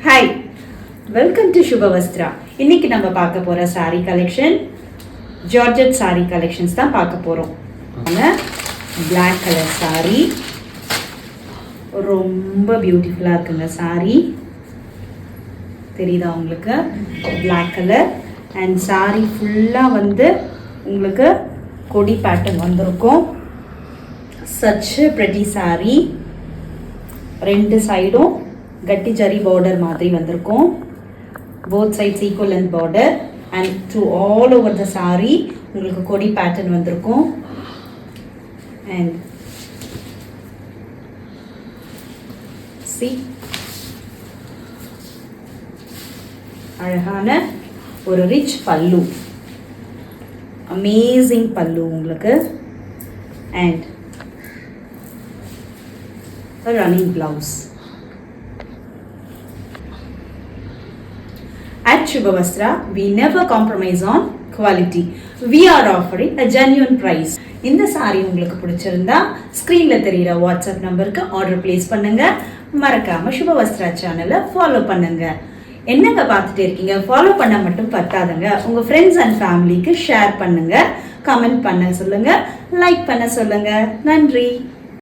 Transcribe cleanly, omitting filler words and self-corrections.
Hi, welcome to சுபவஸ்திரா. இன்னைக்கு நம்ம பார்க்க போற sorry collection georgette sorry collections தான் பார்க்க போறோம். பிளாக் கலர் சாரி ரொம்ப பியூட்டிஃபுல்லா இருக்குங்க. சாரி தெரியுதா உங்களுக்கு? பிளாக் கலர் அண்ட் சாரி ஃபுல்லா வந்து உங்களுக்கு கொடி பேட்டர்ன் வந்திருக்கும். Such pretty sari. ரெண்டு சைடும் கட்டி ஜரி பார்டர் மாதிரி வந்திருக்கும். Both sides equal length border and through all over the sari உங்களுக்கு கொடி பேட்டர்ன் வந்திருக்கும். அண்ட் சி அழகான ஒரு ரிச் பல்லு, அமேசிங் பல்லு உங்களுக்கு. And running blouse. At Shubhavastra, we never compromise on quality. We are offering a genuine price. இந்த sorry உங்களுக்கு பிடிச்சிருந்தா ஸ்க்ரீன்ல தெரியுற வாட்ஸ்அப் நம்பருக்கு ஆர்டர் பிளேஸ் பண்ணுங்க. மறக்காம சுபவஸ்திரா சேனலை ஃபாலோ பண்ணுங்க. என்னங்க பார்த்துட்டு இருக்கீங்க? ஃபாலோ பண்ண மட்டும் பத்தாதுங்க, உங்க ஃப்ரெண்ட்ஸ் அண்ட் ஃபேமிலிக்கு ஷேர் பண்ணுங்க, கமெண்ட் பண்ண சொல்லுங்க, லைக் பண்ண சொல்லுங்க. நன்றி.